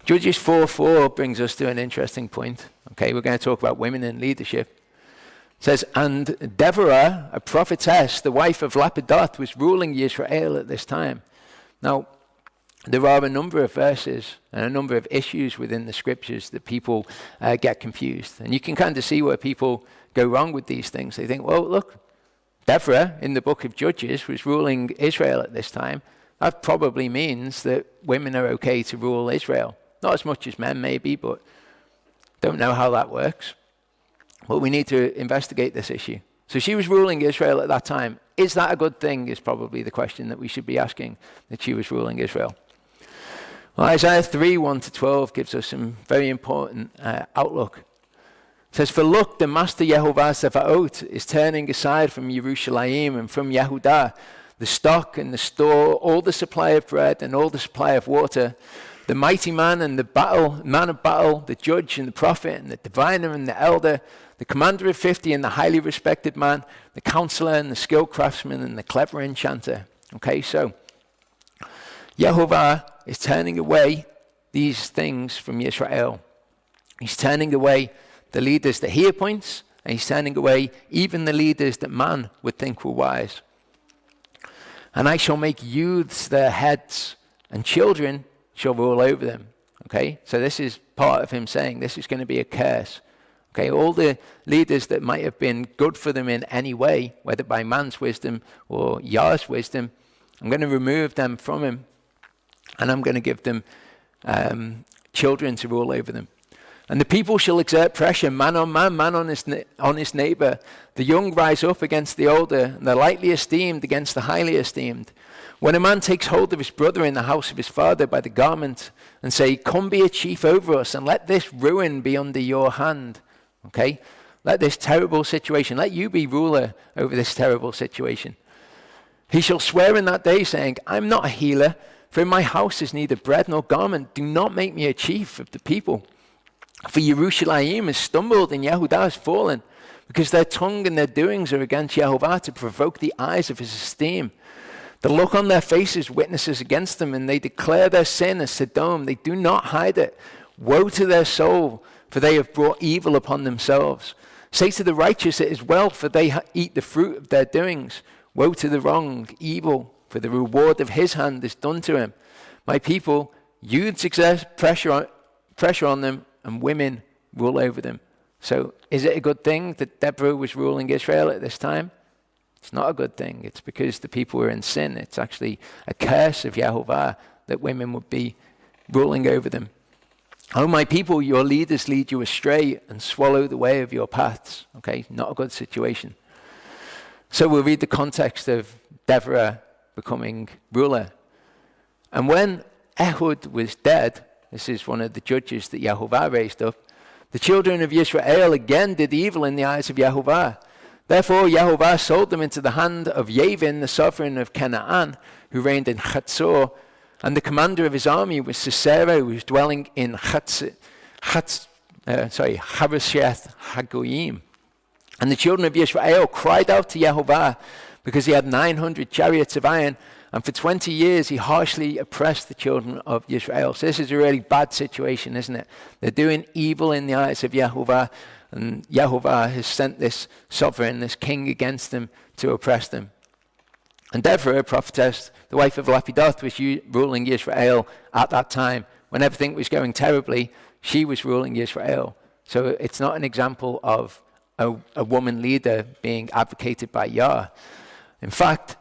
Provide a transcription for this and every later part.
Judges 4:4 brings us to an interesting point. Okay, we're going to talk about women in leadership. It says, and Deborah, a prophetess, the wife of Lapidoth, was ruling Israel at this time. Now, there are a number of verses and a number of issues within the scriptures that people get confused. And you can kind of see where people go wrong with these things. They think, well, look, Deborah in the book of Judges was ruling Israel at this time. That probably means that women are okay to rule Israel. Not as much as men maybe, but don't know how that works. But we need to investigate this issue. So she was ruling Israel at that time. Is that a good thing is probably the question that we should be asking, that she was ruling Israel. Well, Isaiah 3:1-12 gives us some very important outlook. It says, for look, the Master Yehovah Sevaot is turning aside from Yerushalayim and from Yehudah, the stock and the store, all the supply of bread and all the supply of water, the mighty man and the man of battle, the judge and the prophet and the diviner and the elder, the commander of 50 and the highly respected man, the counselor and the skilled craftsman and the clever enchanter. Okay, so Yehovah is turning away these things from Israel. He's turning away the leaders that he appoints, and he's turning away even the leaders that man would think were wise. And I shall make youths their heads, and children shall rule over them. Okay, so this is part of him saying this is going to be a curse. Okay, all the leaders that might have been good for them in any way, whether by man's wisdom or Yah's wisdom, I'm going to remove them from him, and I'm going to give them children to rule over them. And the people shall exert pressure, man on man, man on his neighbor. The young rise up against the older, and the lightly esteemed against the highly esteemed. When a man takes hold of his brother in the house of his father by the garment, and say, come be a chief over us, and let this ruin be under your hand. Okay? Let this terrible situation, let you be ruler over this terrible situation. He shall swear in that day, saying, I'm not a healer, for in my house is neither bread nor garment. Do not make me a chief of the people. For Yerushalayim has stumbled and Yehudah has fallen, because their tongue and their doings are against Yehovah to provoke the eyes of his esteem. The look on their faces witnesses against them, and they declare their sin as Sodom. They do not hide it. Woe to their soul, for they have brought evil upon themselves. Say to the righteous, it is well, for they eat the fruit of their doings. Woe to the wrong, evil, for the reward of his hand is done to him. My people, youths exert pressure on them, and women rule over them. So is it a good thing that Deborah was ruling Israel at this time? It's not a good thing. It's because the people were in sin. It's actually a curse of Yehovah that women would be ruling over them. Oh, my people, your leaders lead you astray and swallow the way of your paths. Okay, not a good situation. So we'll read the context of Deborah becoming ruler. And when Ehud was dead, this is one of the judges that Yehovah raised up, the children of Israel again did evil in the eyes of Yehovah. Therefore Yehovah sold them into the hand of Yavin, the sovereign of Canaan, who reigned in Chatzor, and the commander of his army was Sisera, who was dwelling in Harosheth Hagoyim. And the children of Israel cried out to Yehovah, because he had 900 chariots of iron, and for 20 years he harshly oppressed the children of Israel. So this is a really bad situation, isn't it? They're doing evil in the eyes of Yehovah, and Yehovah has sent this sovereign, this king against them to oppress them. And Deborah, a prophetess, the wife of Lapidoth, was ruling Israel at that time. When everything was going terribly, she was ruling Israel. So it's not an example of a woman leader being advocated by Yah. In fact,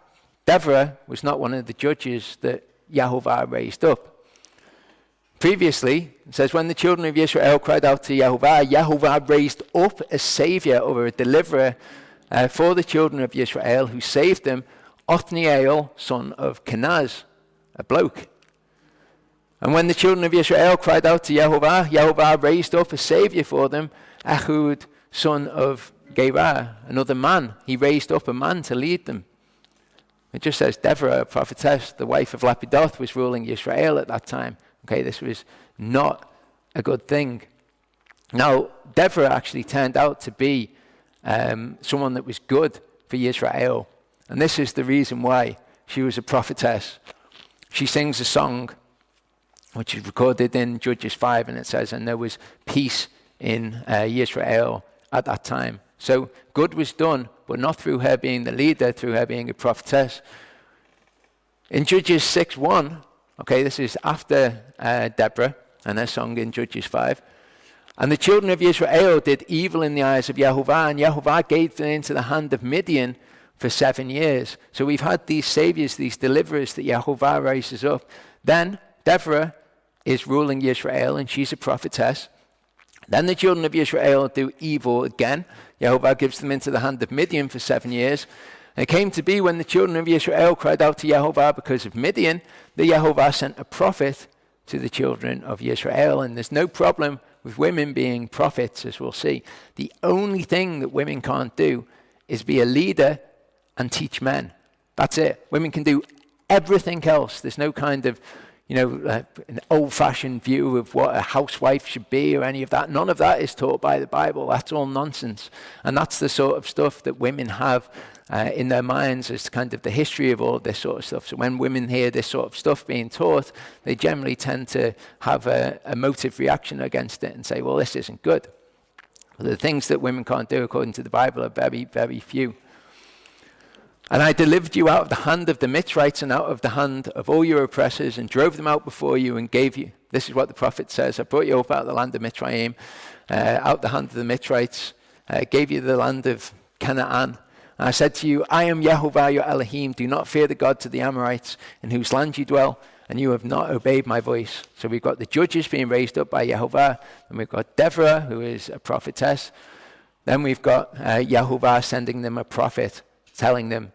Deborah was not one of the judges that Yehovah raised up. Previously, it says, when the children of Israel cried out to Yehovah, Yehovah raised up a savior or a deliverer for the children of Israel, who saved them, Othniel, son of Kenaz, a bloke. And when the children of Israel cried out to Yehovah, Yehovah raised up a savior for them, Ehud, son of Gerah, another man. He raised up a man to lead them. It just says Deborah, a prophetess, the wife of Lapidoth, was ruling Israel at that time. Okay, this was not a good thing. Now, Deborah actually turned out to be someone that was good for Israel. And this is the reason why she was a prophetess. She sings a song which is recorded in Judges 5, and it says, and there was peace in Israel at that time. So good was done, but not through her being the leader, through her being a prophetess. In Judges 6:1, okay, this is after Deborah and her song in Judges 5. And the children of Israel did evil in the eyes of Jehovah, and Jehovah gave them into the hand of Midian for 7 years. So we've had these saviors, these deliverers that Jehovah raises up. Then Deborah is ruling Israel, and she's a prophetess. Then the children of Israel do evil again. Jehovah gives them into the hand of Midian for 7 years. And it came to be when the children of Israel cried out to Jehovah because of Midian, that Jehovah sent a prophet to the children of Israel. And there's no problem with women being prophets, as we'll see. The only thing that women can't do is be a leader and teach men. That's it. Women can do everything else. There's no kind of, an old-fashioned view of what a housewife should be or any of that. None of that is taught by the Bible. That's all nonsense. And that's the sort of stuff that women have in their minds as kind of the history of all of this sort of stuff. So when women hear this sort of stuff being taught, they generally tend to have a emotive reaction against it and say, well, this isn't good. But the things that women can't do according to the Bible are very, very few. And I delivered you out of the hand of the Mitzrites and out of the hand of all your oppressors and drove them out before you and gave you. This is what the prophet says. I brought you up out of the land of Mitzrayim, out the hand of the Mitzrites, gave you the land of Canaan. And I said to you, I am Yehovah your Elohim. Do not fear the gods of the Amorites in whose land you dwell, and you have not obeyed my voice. So we've got the judges being raised up by Yehovah, and we've got Deborah, who is a prophetess. Then we've got Yehovah sending them a prophet, telling them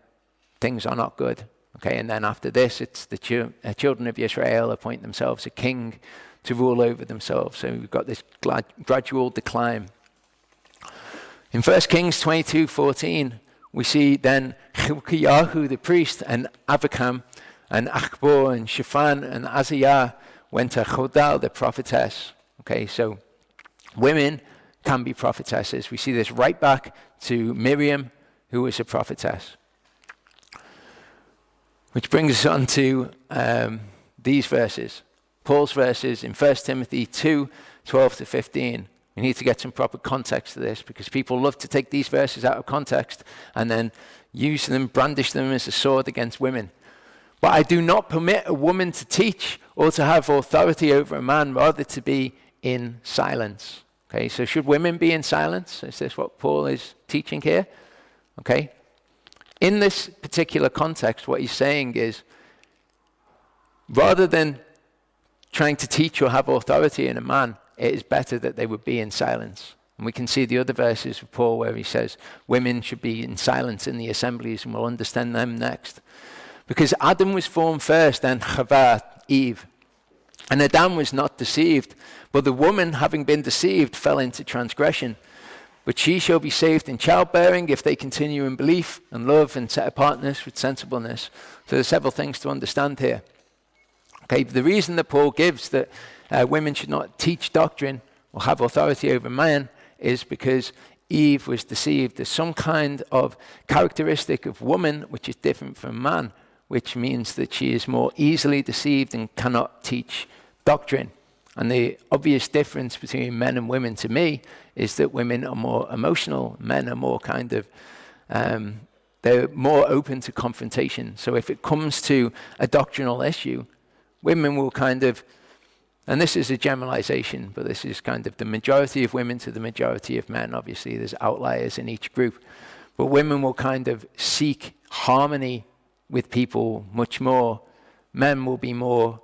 things are not good. Okay, and then after this, it's the children of Israel appoint themselves a king to rule over themselves. So we've got this gradual decline. In 1 Kings 22:14, we see then Hilkiyahu the priest and Avakam and Achbor and Shaphan and Azariah went to Chodal the prophetess. Okay, so women can be prophetesses. We see this right back to Miriam, who was a prophetess. Which brings us on to these verses. Paul's verses in 1 Timothy 2:12-15. We need to get some proper context to this because people love to take these verses out of context and then use them, brandish them as a sword against women. But I do not permit a woman to teach or to have authority over a man, rather to be in silence. Okay, so should women be in silence? Is this what Paul is teaching here? Okay. In this particular context, what he's saying is, rather than trying to teach or have authority in a man, it is better that they would be in silence. And we can see the other verses of Paul where he says women should be in silence in the assemblies, and we'll understand them next. Because Adam was formed first, then Chava, Eve. And Adam was not deceived, but the woman, having been deceived, fell into transgression. But she shall be saved in childbearing if they continue in belief and love and set apartness with sensibleness. So there's several things to understand here. Okay, the reason that Paul gives that women should not teach doctrine or have authority over man is because Eve was deceived. There's some kind of characteristic of woman which is different from man, which means that she is more easily deceived and cannot teach doctrine. And the obvious difference between men and women to me is that women are more emotional, men are more kind of, they're more open to confrontation. So if it comes to a doctrinal issue, women will kind of, and this is a generalization, but this is kind of the majority of women to the majority of men. Obviously, there's outliers in each group. But women will kind of seek harmony with people much more. Men will be more,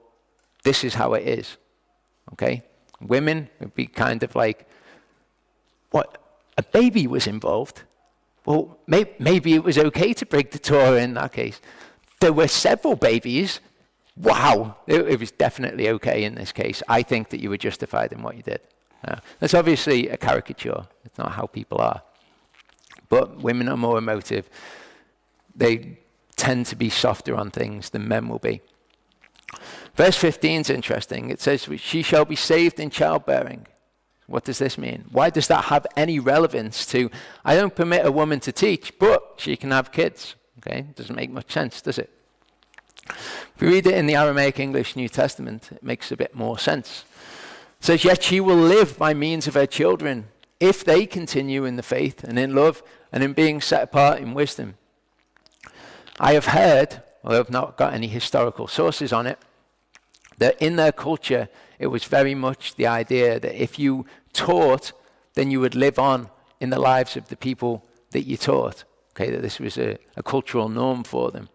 this is how it is. Okay? Women would be kind of like, what, a baby was involved? Well, maybe it was okay to break the Torah in that case. There were several babies. Wow, it was definitely okay in this case. I think that you were justified in what you did. That's obviously a caricature. It's not how people are. But women are more emotive. They tend to be softer on things than men will be. Verse 15 is interesting. It says, she shall be saved in childbearing. What does this mean? Why does that have any relevance to, I don't permit a woman to teach, but she can have kids? Okay, doesn't make much sense, does it? If we read it in the Aramaic English New Testament, it makes a bit more sense. It says, yet she will live by means of her children, if they continue in the faith and in love and in being set apart in wisdom. I have heard, although I've not got any historical sources on it, that in their culture, it was very much the idea that if you taught, then you would live on in the lives of the people that you taught. Okay, that this was a cultural norm for them.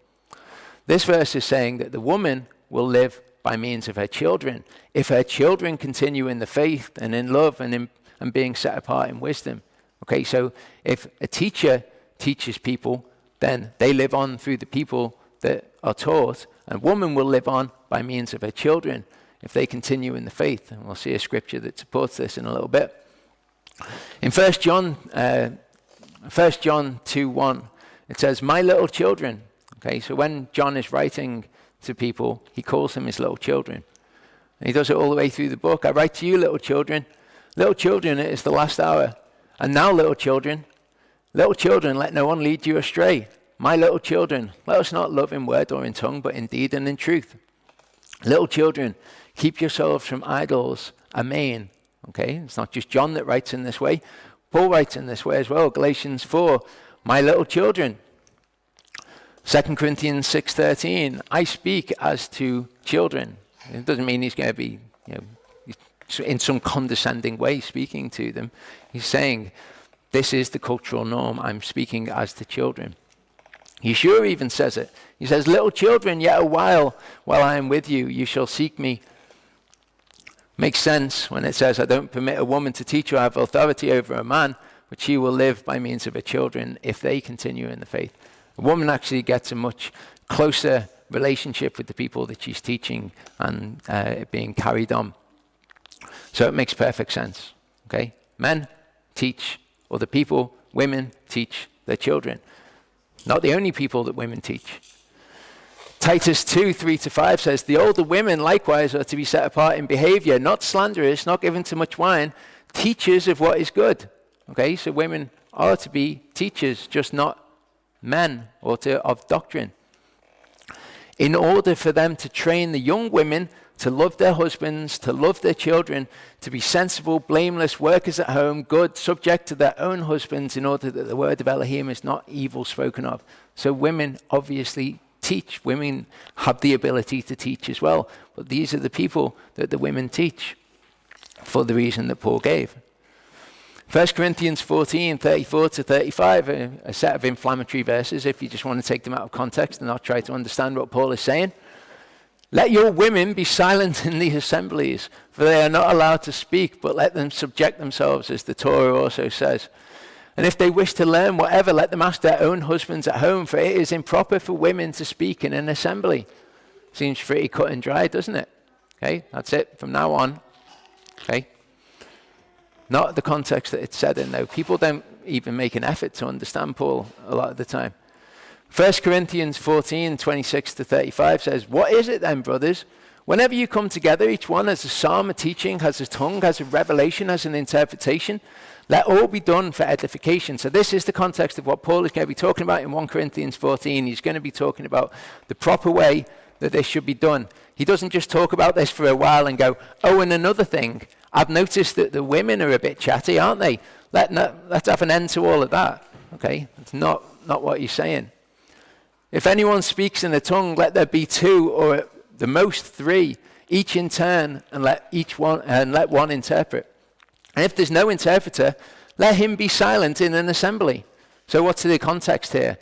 This verse is saying that the woman will live by means of her children. If her children continue in the faith and in love and being set apart in wisdom. Okay, so if a teacher teaches people, then they live on through the people that are taught. And a woman will live on by means of her children if they continue in the faith. And we'll see a scripture that supports this in a little bit. In 1 John 2:1, it says, my little children. Okay, so when John is writing to people, he calls them his little children. And he does it all the way through the book. I write to you, little children. Little children, it is the last hour. And now, little children, let no one lead you astray. My little children, let us not love in word or in tongue, but in deed and in truth. Little children, keep yourselves from idols. Amen. Okay, it's not just John that writes in this way. Paul writes in this way as well. Galatians 4, my little children. 2 Corinthians 6:13, I speak as to children. It doesn't mean he's going to be, in some condescending way speaking to them. He's saying, this is the cultural norm. I'm speaking as to children. Yeshua even says it. He says, little children, yet a while I am with you, you shall seek me. Makes sense when it says, I don't permit a woman to teach or have authority over a man, but she will live by means of her children if they continue in the faith. A woman actually gets a much closer relationship with the people that she's teaching and it being carried on. So it makes perfect sense. Okay, men teach other people, women teach their children. Not the only people that women teach. Titus 2:3-5 says, the older women likewise are to be set apart in behavior, not slanderous, not given to much wine, teachers of what is good. Okay, so women are to be teachers, just not men or of doctrine. In order for them to train the young women to love their husbands, to love their children, to be sensible, blameless, workers at home, good, subject to their own husbands, in order that the word of Elohim is not evil spoken of. So women obviously teach. Women have the ability to teach as well. But these are the people that the women teach for the reason that Paul gave. 1 Corinthians 14:34-35, a set of inflammatory verses, if you just want to take them out of context and not try to understand what Paul is saying. Let your women be silent in the assemblies, for they are not allowed to speak, but let them subject themselves, as the Torah also says. And if they wish to learn whatever, let them ask their own husbands at home, for it is improper for women to speak in an assembly. Seems pretty cut and dry, doesn't it? Okay, that's it from now on. Okay. Not the context that it's said in, though. People don't even make an effort to understand Paul a lot of the time. 1 Corinthians 14:26-35 says, what is it then, brothers? Whenever you come together, each one has a psalm, a teaching, has a tongue, has a revelation, has an interpretation. Let all be done for edification. So this is the context of what Paul is going to be talking about in 1 Corinthians 14. He's going to be talking about the proper way that this should be done. He doesn't just talk about this for a while and go, oh, and another thing, I've noticed that the women are a bit chatty, aren't they? Let's have an end to all of that. Okay, that's not what he's saying. If anyone speaks in a tongue, let there be two or at the most three, each in turn, and let one interpret. And if there's no interpreter, let him be silent in an assembly. So what's the context here?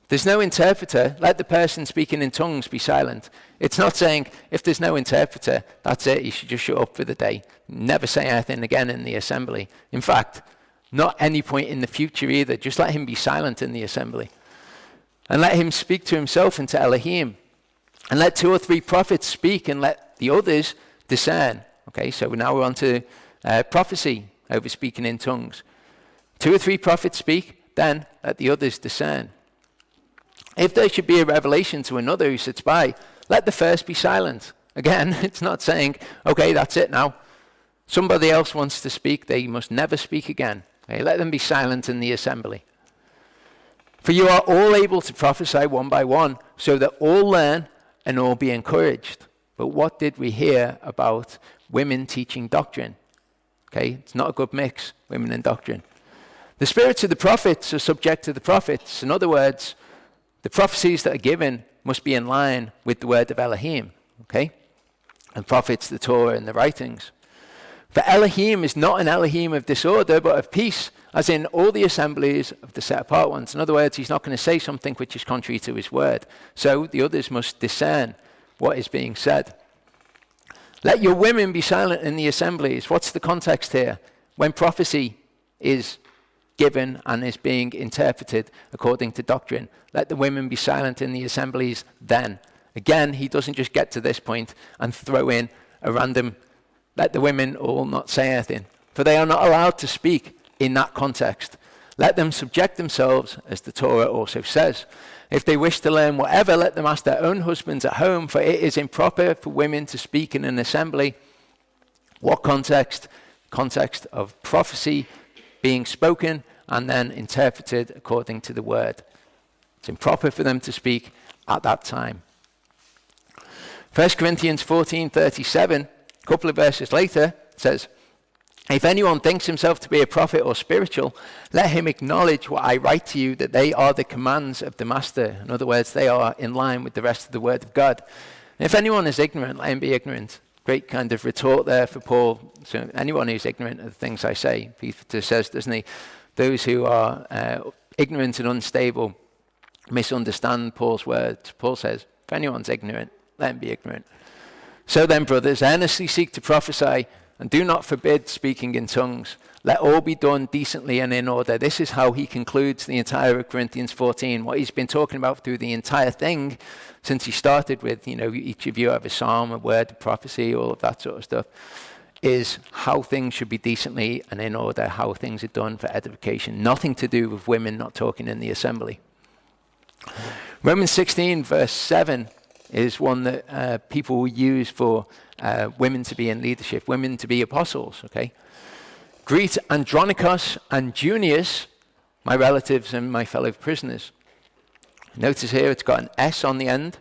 There's no interpreter, let the person speaking in tongues be silent. It's not saying, if there's no interpreter, that's it, you should just shut up for the day. Never say anything again in the assembly. In fact, not any point in the future either. Just let him be silent in the assembly. And let him speak to himself and to Elohim. And let 2 or 3 prophets speak and let the others discern. Okay, so now we're on to prophecy over speaking in tongues. 2 or 3 prophets speak, then let the others discern. If there should be a revelation to another who sits by, let the first be silent. Again, it's not saying, okay, that's it now. Somebody else wants to speak, they must never speak again. Okay, let them be silent in the assembly. For you are all able to prophesy one by one, so that all learn and all be encouraged. But what did we hear about women teaching doctrine? Okay, it's not a good mix, women and doctrine. The spirits of the prophets are subject to the prophets. In other words, the prophecies that are given must be in line with the word of Elohim, okay? And prophets, the Torah, and the writings. For Elohim is not an Elohim of disorder, but of peace, as in all the assemblies of the set-apart ones. In other words, he's not going to say something which is contrary to his word. So the others must discern what is being said. Let your women be silent in the assemblies. What's the context here? When prophecy is given and is being interpreted according to doctrine, let the women be silent in the assemblies then. Again, he doesn't just get to this point and throw in a random, let the women all not say anything, for they are not allowed to speak in that context. Let them subject themselves, as the Torah also says. If they wish to learn whatever, let them ask their own husbands at home, for it is improper for women to speak in an assembly. What context? Context of prophecy being spoken and then interpreted according to the word. It's improper for them to speak at that time. 1 Corinthians 14:37, a couple of verses later, says, if anyone thinks himself to be a prophet or spiritual, let him acknowledge what I write to you, that they are the commands of the master. In other words, they are in line with the rest of the word of God. And if anyone is ignorant, let him be ignorant. Great kind of retort there for Paul. So anyone who's ignorant of the things I say, Peter says, doesn't he? Those who are ignorant and unstable misunderstand Paul's words. Paul says, if anyone's ignorant, let him be ignorant. So then, brothers, earnestly seek to prophesy, and do not forbid speaking in tongues. Let all be done decently and in order. This is how he concludes the entire of Corinthians 14. What he's been talking about through the entire thing since he started with, each of you have a psalm, a word, a prophecy, all of that sort of stuff, is how things should be decently and in order, how things are done for edification. Nothing to do with women not talking in the assembly. Romans 16, verse 7 is one that people will use for women to be in leadership, women to be apostles, okay? Greet Andronicus and Junius, my relatives and my fellow prisoners. Notice here it's got an S on the end.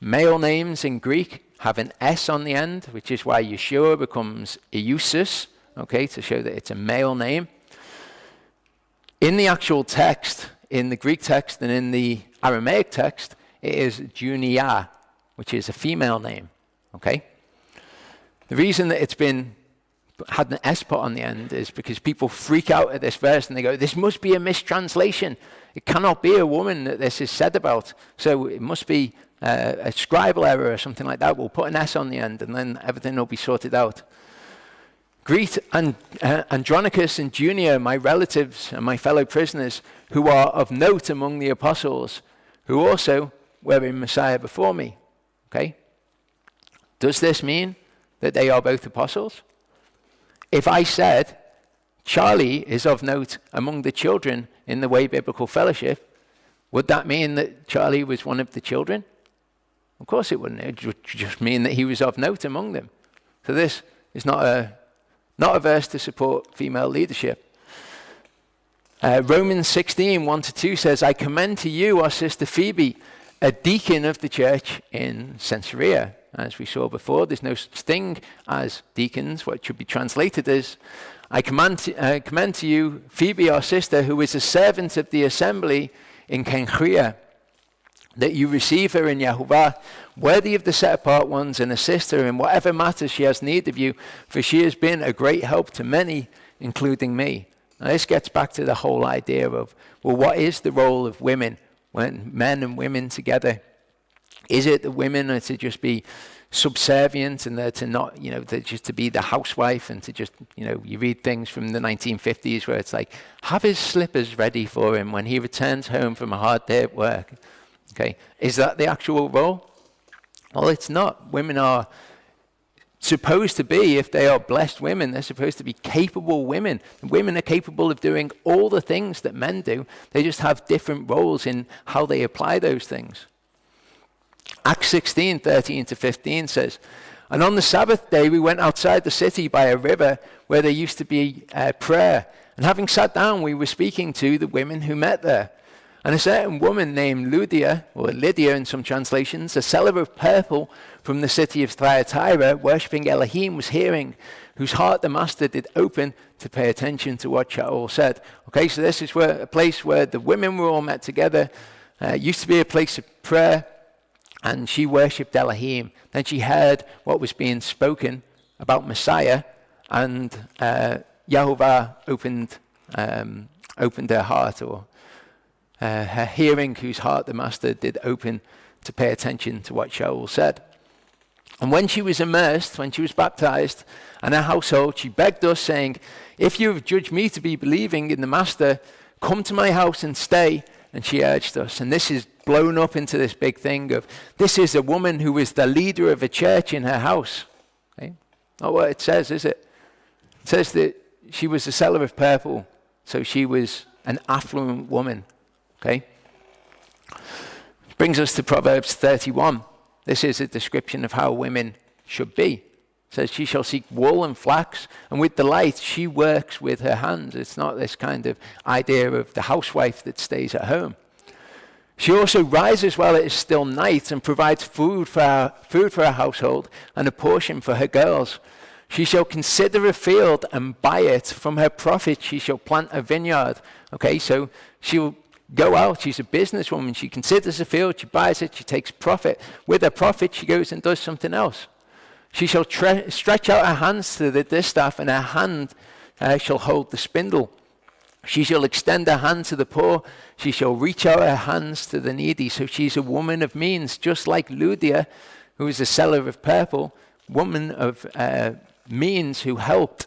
Male names in Greek have an S on the end, which is why Yeshua becomes Eusus, okay, to show that it's a male name. In the actual text, in the Greek text and in the Aramaic text, it is Junia, which is a female name, okay? The reason that it's had an S put on the end is because people freak out at this verse and they go, this must be a mistranslation. It cannot be a woman that this is said about. So it must be a scribal error or something like that. We'll put an S on the end and then everything will be sorted out. Greet Andronicus and Junia, my relatives and my fellow prisoners, who are of note among the apostles, who also were in Messiah before me. Okay? Does this mean that they are both apostles? If I said Charlie is of note among the children in the Way Biblical Fellowship, would that mean that Charlie was one of the children? Of course it wouldn't. It would just mean that he was of note among them. So this is not a verse to support female leadership. Romans 16, 1-2 says, I commend to you our sister Phoebe, a deacon of the church in Caesarea. As we saw before, there's no such thing as deacons. What should be translated as, I commend to you Phoebe, our sister, who is a servant of the assembly in Cenchrea, that you receive her in Yahuwah, worthy of the set-apart ones, and assist her in whatever matters she has need of you, for she has been a great help to many, including me. Now this gets back to the whole idea of, well, what is the role of women when men and women together? Is it that women are to just be subservient and they're to not, they're just to be the housewife and to just, you read things from the 1950s where it's like, have his slippers ready for him when he returns home from a hard day at work. Okay, is that the actual role? Well, it's not. Women are supposed to be, if they are blessed women, they're supposed to be capable women. Women are capable of doing all the things that men do. They just have different roles in how they apply those things. Acts 16, 13-15 says, and on the Sabbath day we went outside the city by a river where there used to be prayer. And having sat down, we were speaking to the women who met there. And a certain woman named Lydia, or Lydia in some translations, a seller of purple from the city of Thyatira, worshipping Elohim, was hearing, whose heart the master did open to pay attention to what Shaul said. Okay, so this is a place where the women were all met together. It used to be a place of prayer, and she worshipped Elohim. Then she heard what was being spoken about Messiah, and Yahovah opened her heart, or her hearing, whose heart the master did open to pay attention to what Shaul said. And when she was immersed, when she was baptized, and her household, she begged us, saying, if you have judged me to be believing in the master, come to my house and stay. And she urged us. And this is blown up into this big thing of, this is a woman who is the leader of a church in her house. Okay? Not what it says, is it? It says that she was a seller of purple, so she was an affluent woman. Okay? Which brings us to Proverbs 31. This is a description of how women should be. It says, she shall seek wool and flax, and with delight she works with her hands. It's not this kind of idea of the housewife that stays at home. She also rises while it is still night and provides food for her household and a portion for her girls. She shall consider a field and buy it. From her profit she shall plant a vineyard. Okay, so she'll go out. She's a businesswoman. She considers a field. She buys it. She takes profit. With her profit, she goes and does something else. She shall stretch out her hands to the distaff, and her hand shall hold the spindle. She shall extend her hand to the poor. She shall reach out her hands to the needy. So she's a woman of means, just like Lydia, who is a seller of purple, woman of means who helped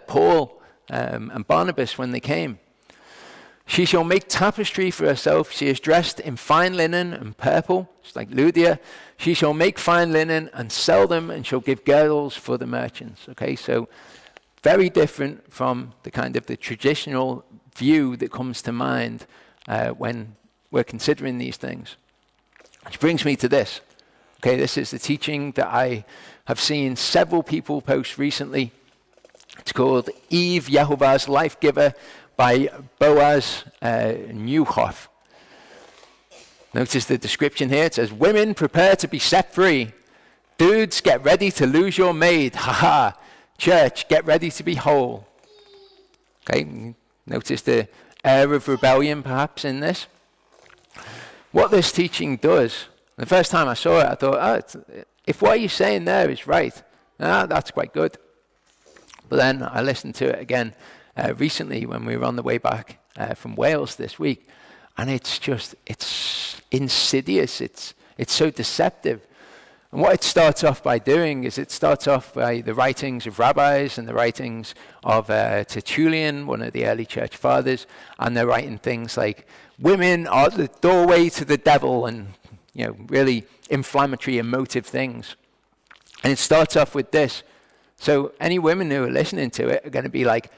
Paul and Barnabas when they came. She shall make tapestry for herself. She is dressed in fine linen and purple, just like Lydia. She shall make fine linen and sell them, and shall give girdles for the merchants. Okay, so very different from the kind of the traditional view that comes to mind when we're considering these things. Which brings me to this. Okay, this is the teaching that I have seen several people post recently. It's called Eve, Yehovah's Life Giver, by Boaz Newhoff. Notice the description here. It says, women, prepare to be set free. Dudes, get ready to lose your maid. Ha. Church, get ready to be whole. Okay, notice the air of rebellion perhaps in this. What this teaching does, the first time I saw it, I thought, if what you're saying there is right, that's quite good. But then I listened to it again recently when we were on the way back from Wales this week, and it's insidious. It's so deceptive. And what it starts off by doing is it starts off by the writings of rabbis and the writings of Tertullian, one of the early church fathers, and they're writing things like, women are the doorway to the devil, and really inflammatory, emotive things. And it starts off with this. So any women who are listening to it are going to be like,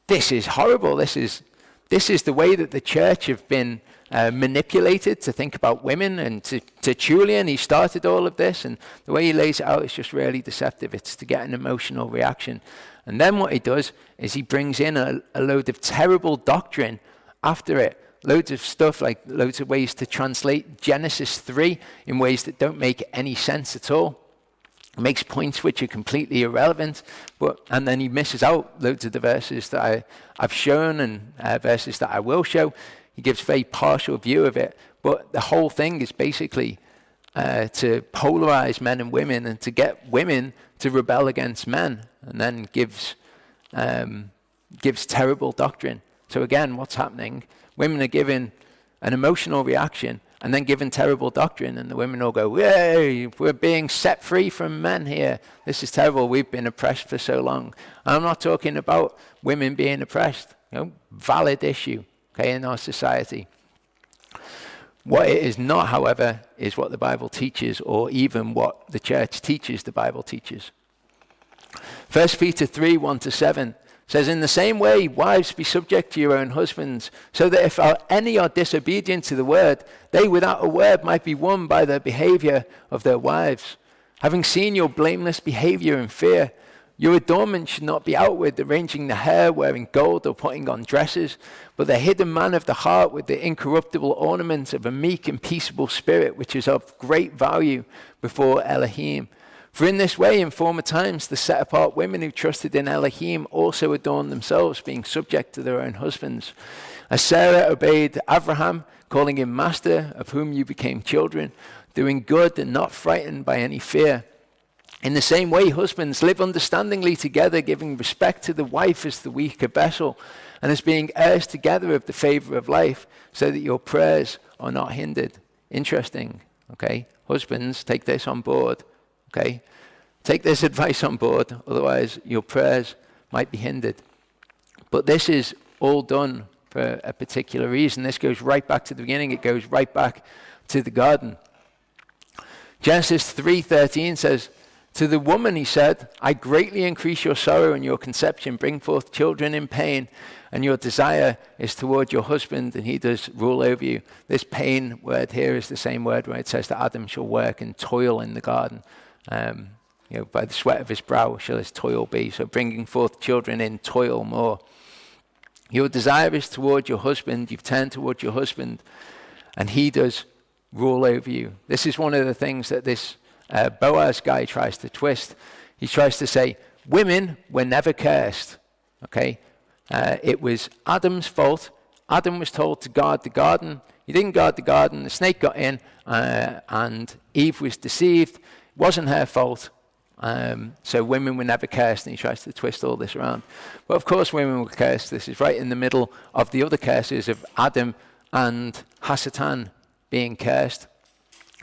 this is horrible. This is the way that the church have been manipulated to think about women. And to Tertullian, he started all of this, and the way he lays it out is just really deceptive. It's to get an emotional reaction. And then what he does is he brings in a load of terrible doctrine after it. Loads of stuff, like loads of ways to translate Genesis 3 in ways that don't make any sense at all. Makes points which are completely irrelevant, and then he misses out loads of the verses that I've shown and verses that I will show. He gives a very partial view of it, but the whole thing is basically to polarize men and women and to get women to rebel against men, and then gives terrible doctrine. So again, what's happening? Women are given an emotional reaction and then given terrible doctrine, and the women all go, yay, we're being set free from men here. This is terrible. We've been oppressed for so long. And I'm not talking about women being oppressed. Valid issue, okay, in our society. What it is not, however, is what the Bible teaches, or even what the church teaches the Bible teaches. 1 Peter 3, 1-7 says, in the same way, wives, be subject to your own husbands, so that if any are disobedient to the word, they without a word might be won by the behavior of their wives. Having seen your blameless behavior in fear, Your adornment should not be outward, arranging the hair, wearing gold, or putting on dresses, but the hidden man of the heart with the incorruptible ornament of a meek and peaceable spirit, which is of great value before Elohim. For in this way, in former times, the set-apart women who trusted in Elohim also adorned themselves, being subject to their own husbands. As Sarah obeyed Abraham, calling him master, of whom you became children, doing good and not frightened by any fear. In the same way, husbands, live understandingly together, giving respect to the wife as the weaker vessel, and as being heirs together of the favor of life, so that your prayers are not hindered. Interesting, okay? Husbands, take this on board, okay? Take this advice on board, otherwise your prayers might be hindered. But this is all done for a particular reason. This goes right back to the beginning. It goes right back to the garden. Genesis 3:13 says, to the woman he said, I greatly increase your sorrow and your conception, bring forth children in pain, and your desire is toward your husband, and he does rule over you. This pain word here is the same word where it says that Adam shall work and toil in the garden. By the sweat of his brow shall his toil be. So bringing forth children in toil more. Your desire is toward your husband. You've turned toward your husband, and he does rule over you. This is one of the things that this Boaz guy tries to twist. He tries to say, women were never cursed. Okay? It was Adam's fault. Adam was told to guard the garden. He didn't guard the garden. The snake got in, and Eve was deceived. It wasn't her fault. So women were never cursed, and he tries to twist all this around. But of course women were cursed. This is right in the middle of the other curses of Adam and Hasatan being cursed.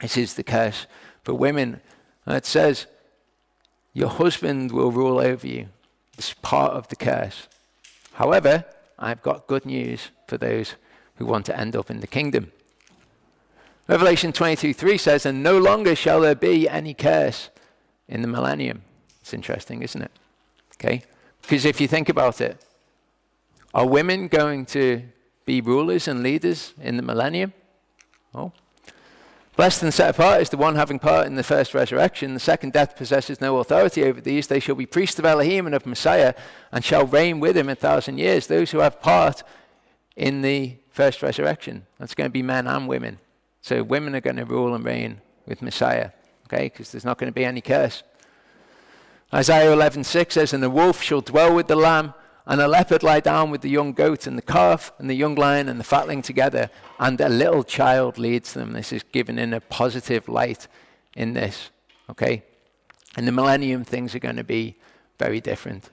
This is the curse for women. And it says, your husband will rule over you. It's part of the curse. However, I've got good news for those who want to end up in the kingdom. Revelation 22:3 says, and no longer shall there be any curse in the millennium. It's interesting, isn't it? Okay? Because if you think about it, are women going to be rulers and leaders in the millennium? Oh. Blessed and set apart is the one having part in the first resurrection. The second death possesses no authority over these. They shall be priests of Elohim and of Messiah, and shall reign with him 1,000 years. Those who have part in the first resurrection. That's going to be men and women. So women are going to rule and reign with Messiah. Okay, because there's not going to be any curse. Isaiah 11:6 says, and the wolf shall dwell with the lamb, and a leopard lie down with the young goat, and the calf and the young lion and the fatling together, and a little child leads them. This is given in a positive light in this. Okay? In the millennium, things are going to be very different.